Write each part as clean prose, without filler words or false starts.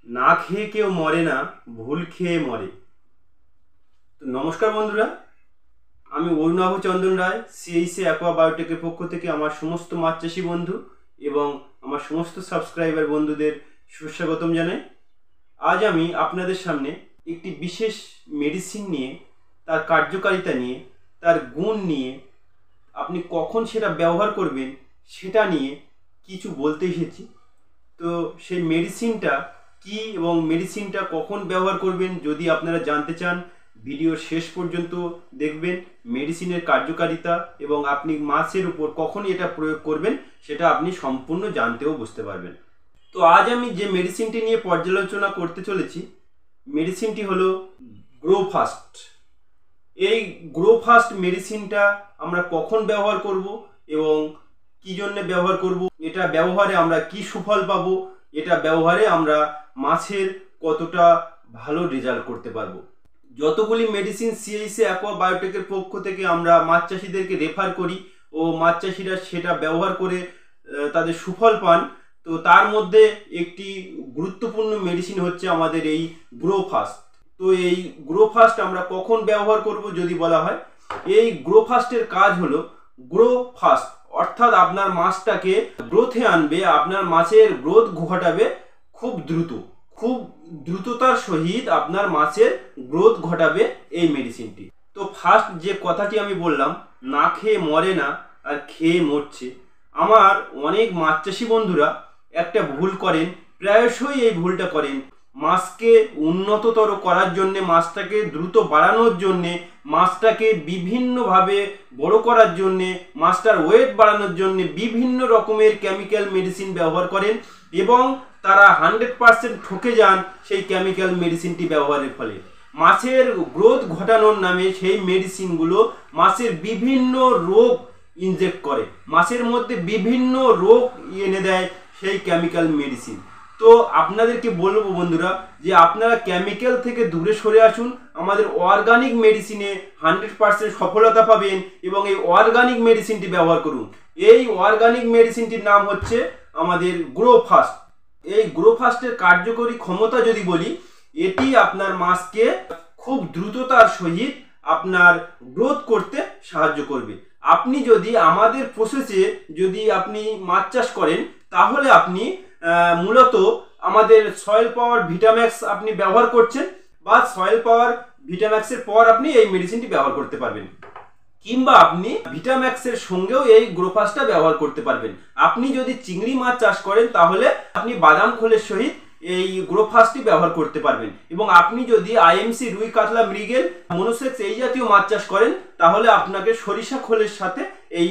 না খেয়ে কেউ মরে না, ভুল খেয়ে মরে। তো নমস্কার বন্ধুরা, আমি অরুণাভ চন্দন রায়, সিএইসি অ্যাকোয়া বায়োটেকের পক্ষ থেকে আমার সমস্ত মাছ চাষি বন্ধু এবং আমার সমস্ত সাবস্ক্রাইবার বন্ধুদের সুস্বাগতম জানাই। আজ আমি আপনাদের সামনে একটি বিশেষ মেডিসিন নিয়ে, তার কার্যকারিতা নিয়ে, তার গুণ নিয়ে, আপনি কখন সেটা ব্যবহার করবেন সেটা নিয়ে কিছু বলতে এসেছি। তো সেই মেডিসিনটা কি এবং মেডিসিনটা কখন ব্যবহার করবেন যদি আপনারা জানতে চান, ভিডিওর শেষ পর্যন্ত দেখবেন। মেডিসিনের কার্যকারিতা এবং আপনি মাছের উপর কখন এটা প্রয়োগ করবেন সেটা আপনি সম্পূর্ণ জানতেও বুঝতে পারবেন। তো আজ আমি যে মেডিসিনটি নিয়ে পর্যালোচনা করতে চলেছি, মেডিসিনটি হলো গ্রোফাস্ট। এই গ্রোফাস্ট মেডিসিনটা আমরা কখন ব্যবহার করব এবং কি জন্য ব্যবহার করব, এটা ব্যবহারে আমরা কি সুফল পাবো, এটা ব্যবহারে আমরা মাছের কতটা ভালো রেজাল্ট করতে পারবো। যতগুলি মেডিসিন সিএইসি অ্যাকোয়া বায়োটেকের পক্ষ থেকে আমরা মাছ চাষিদেরকে রেফার করি ও মাছ চাষিরা সেটা ব্যবহার করে তাদের সুফল পান, তো তার মধ্যে একটি গুরুত্বপূর্ণ মেডিসিন হচ্ছে আমাদের এই গ্রোফাস্ট। তো এই গ্রোফাস্ট আমরা কখন ব্যবহার করব যদি বলা হয়, এই গ্রোফাস্টের কাজ হলো গ্রোফাস্ট অর্থাৎ আপনার মাছটাকে গ্রোথে আনবে, আপনার মাছের গ্রোথ ঘটাবে খুব দ্রুততার সহিত আপনার মাছের গ্রোথ ঘটাবে এই মেডিসিনটি। তো ফার্স্ট যে কথাটি আমি বললাম, না খেয়ে মরে না আর খেয়ে মরছে, আমার অনেক মাছ চাষি বন্ধুরা একটা ভুল করেন, প্রায়শই এই ভুলটা করেন। মাছকে উন্নততর করার জন্যে, মাছটাকে দ্রুত বাড়ানোর জন্যে, মাছটাকে বিভিন্নভাবে বড় করার জন্যে, মাছটার ওয়েট বাড়ানোর জন্যে বিভিন্ন রকমের কেমিক্যাল মেডিসিন ব্যবহার করেন এবং তারা 100% ঠকে যান সেই কেমিক্যাল মেডিসিনটি ব্যবহারের ফলে। মাছের গ্রোথ ঘটানোর নামে সেই মেডিসিনগুলো মাছের বিভিন্ন রোগ ইনজেক্ট করে, মাছের মধ্যে বিভিন্ন রোগ এনে দেয় সেই কেমিক্যাল মেডিসিন। তো আপনাদেরকে বলবো বন্ধুরা যে আপনারা কেমিক্যাল থেকে দূরে সরে আসুন, আমাদের অর্গানিক মেডিসিনে 100% সফলতা পাবেন এবং এই অর্গানিক মেডিসিনটি ব্যবহার করুন। এই অর্গানিক মেডিসিনটির নাম হচ্ছে আমাদের গ্রোফাস্ট। এই গ্রোফাস্টের কার্যকরী ক্ষমতা যদি বলি, এটি আপনার মাছকে খুব দ্রুততার সহিত আপনার গ্রোথ করতে সাহায্য করবে। আপনি যদি আমাদের প্রসেসে যদি আপনি মাছ চাষ করেন, তাহলে আপনি মূলত আমাদের সয়েল পাওয়ার ভিটাম্যাক্স আপনি ব্যবহার করছেন, বা সয়েল পাওয়ার ভিটাম্যাক্সের পর আপনি এই মেডিসিনটি ব্যবহার করতে পারবেন, কিংবা আপনি ভিটাম্যাক্সের সঙ্গেও এই গ্রোফাস্টটা ব্যবহার করতে পারবেন। আপনি যদি চিংড়ি মাছ চাষ করেন তাহলে আপনি বাদাম খোলের সহিত এই গ্রোফাস্টটি ব্যবহার করতে পারবেন, এবং আপনি যদি আইএমসি, রুই, কাতলা, মৃগেল, মনোসেক্স এই জাতীয় মাছ চাষ করেন তাহলে আপনাকে সরিষা খোলের সাথে এই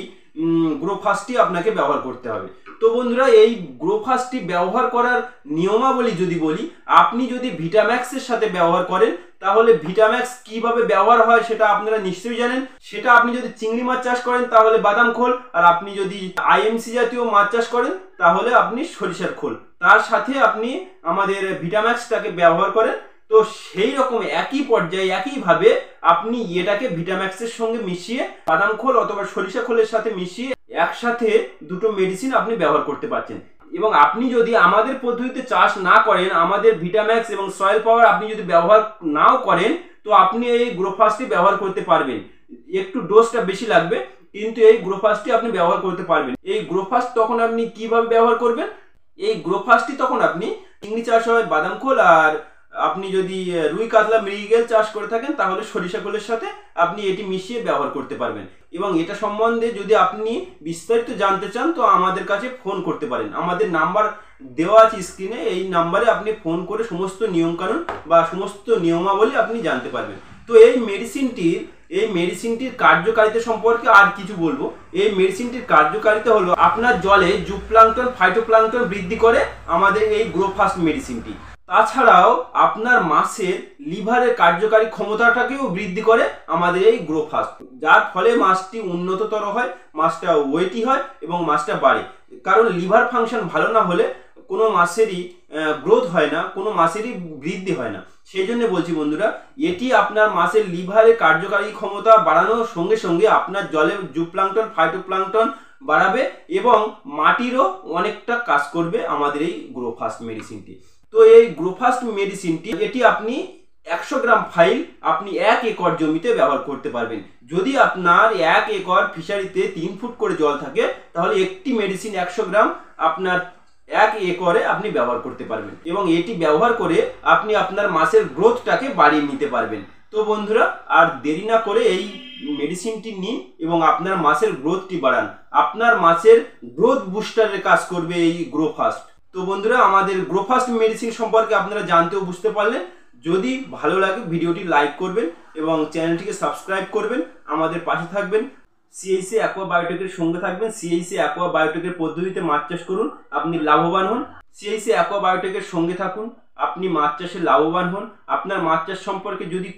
গ্রোফাস্টটি আপনাকে ব্যবহার করতে হবে। তো বন্ধুরা, এই গ্রোফাস্টটি ব্যবহার করার নিয়মাবলী যদি বলি, আপনি যদি ভিটাম্যাক্সের সাথে ব্যবহার করেন তাহলে ভিটাম্যাক্স কিভাবে ব্যবহার হয় সেটা আপনারা নিশ্চয়ই জানেন। সেটা আপনি যদি চিংড়ি মাছ চাষ করেন তাহলে বাদাম খোল, আর আপনি যদি আইএমসি জাতীয় মাছ চাষ করেন তাহলে আপনি সরিষার খোল, তার সাথে আপনি আমাদের ভিটাম্যাক্সটাকে ব্যবহার করেন। তো সেই রকম একই পর্যায়ে একইভাবে আপনি এটাকে ভিটাম্যাক্সের সঙ্গে মিশিয়ে, বাদাম খোল অথবা সরিষা খোলের সাথে মিশিয়ে একসাথে দুটো মেডিসিন আপনি ব্যবহার করতে পারছেন। এবং আপনি যদি আমাদের পদ্ধতিতে চাষ না করেন, আমাদের ভিটাম্যাক্স এবং সয়েল পাওয়ার আপনি যদি ব্যবহার নাও করেন, তো আপনি এই গ্রোফাস্টটি ব্যবহার করতে পারবেন। একটু ডোজটা বেশি লাগবে, কিন্তু এই গ্রোফাস্টটি আপনি ব্যবহার করতে পারবেন। এই গ্রোফাস্ট তখন আপনি কিভাবে ব্যবহার করবেন, এই গ্রোফাস্টটি তখন আপনি চিংড়ি চাষ হয় বাদাম খোল, আর আপনি যদি রুই, কাতলা, মৃগেল চাষ করে থাকেন তাহলে সরিষা খোলের সাথে আপনি এটি মিশিয়ে ব্যবহার করতে পারবেন। এবং এটা সম্বন্ধে যদি আপনি বিস্তারিত জানতে চান তো আমাদের কাছে ফোন করতে পারেন, আমাদের নাম্বার দেওয়া আছে স্ক্রিনে, এই নাম্বারে আপনি ফোন করে সমস্ত নিয়মকানুন বা সমস্ত নিয়মাবলী আপনি জানতে পারবেন। তো এই মেডিসিনটির কার্যকারিতা সম্পর্কে আর কিছু বলবো। এই মেডিসিনটির কার্যকারিতা হলো আপনার জলে জুপ্লাঙ্কটন, ফাইটোপ্লাঙ্কটন বৃদ্ধি করে আমাদের এই গ্রোফাস্ট মেডিসিনটি। তাছাড়াও আপনার মাছের লিভারের কার্যকারী ক্ষমতাটাকেও বৃদ্ধি করে আমাদের এই গ্রোফাস্ট, যার ফলে মাছটি উন্নততর হয়, মাছটা ওয়েটি হয় এবং মাছটা বাড়ে। কারণ লিভার ফাংশন ভালো না হলে কোনো মাছেরই গ্রোথ হয় না, কোনো মাছেরই বৃদ্ধি হয় না। সেই জন্য বলছি বন্ধুরা, এটি আপনার মাছের লিভারের কার্যকারী ক্ষমতা বাড়ানোর সঙ্গে সঙ্গে আপনার জলে জুপ্লাঙ্কটন, ফাইটোপ্লাঙ্কটন বাড়াবে এবং মাটিরও অনেকটা কাজ করবে আমাদের এই গ্রোফাস্ট মেডিসিনটি। তো এই গ্রোফাস্ট মেডিসিনটি এটি আপনি 100 গ্রাম ফাইল আপনি 1 একর জমিতে ব্যবহার করতে পারবেন। যদি আপনার 1 একর ফিশারিতে 3 ফুট করে জল থাকে তাহলে একটি মেডিসিন 100 গ্রাম আপনার 1 একরে আপনি ব্যবহার করতে পারবেন এবং এটি ব্যবহার করে আপনি আপনার মাছের গ্রোথটাকে বাড়িয়ে নিতে পারবেন। তো বন্ধুরা, আর দেরি না করে এই মেডিসিনটি নিন এবং আপনার মাছের গ্রোথটি বাড়ান। আপনার মাছের গ্রোথ বুস্টারের কাজ করবে এই গ্রোফাস্ট। তো বন্ধুরা, আমাদের গ্রোফাস্ট মেডিসিন সম্পর্কে আপনারা জানতে ও বুঝতে পারলেন। যদি ভালো লাগে ভিডিওটি লাইক করবেন এবং চ্যানেলটিকে সাবস্ক্রাইব করবেন, আমাদের পাশে থাকবেন। সিএইসি অ্যাকোয়া বায়োটেকের সঙ্গে থাকবেন। সিএইসি অ্যাকোয়া বায়োটেকের পদ্ধতিতে মাছ চাষ করুন, আপনি লাভবান হন। সিএইসি অ্যাকোয়া বায়োটেকের সঙ্গে থাকুন, আপনি মাছ চাষে লাভবান হন। আপনার মাছ চাষ সম্পর্কে যদি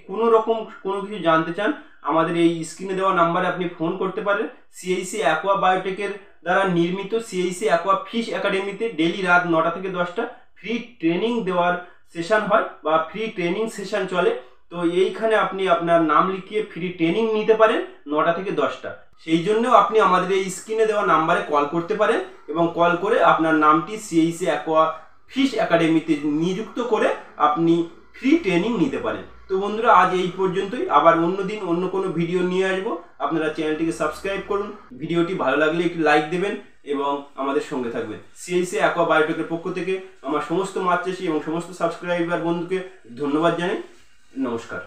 কোনো কিছু জানতে চান, আমাদের এই স্ক্রিনে দেওয়া নাম্বারে আপনি ফোন করতে পারেন। সিএইসি অ্যাকোয়া বায়োটেকের দ্বারা নির্মিত সিএইসি অ্যাকোয়া ফিশ একাডেমিতে ডেইলি রাত 9টা থেকে 10টা ফ্রি ট্রেনিং দেওয়ার সেশন হয় বা ফ্রি ট্রেনিং সেশন চলে। তো এইখানে আপনি আপনার নাম লিখিয়ে ফ্রি ট্রেনিং নিতে পারেন 9টা থেকে 10টা। সেই জন্য আপনি আমাদের এই স্ক্রিনে দেওয়া নাম্বারে কল করতে পারেন এবং কল করে আপনার নামটি সিএইসি অ্যাকোয়া ফিশ একাডেমিতে নিযুক্ত করে আপনি ফ্রি ট্রেনিং নিতে পারেন। তো বন্ধুরা, আজ এই পর্যন্তই। আবার অন্য দিন অন্য কোনো ভিডিও নিয়ে আসবো। আপনারা চ্যানেলটিকে সাবস্ক্রাইব করুন, ভিডিওটি ভালো লাগলে একটু লাইক দেবেন এবং আমাদের সঙ্গে থাকবেন। সিএইসি অ্যাকোয়া বায়োটেকের পক্ষ থেকে আমার সমস্ত মাছ চাষি এবং সমস্ত সাবস্ক্রাইবার বন্ধুকে ধন্যবাদ জানাই। নমস্কার।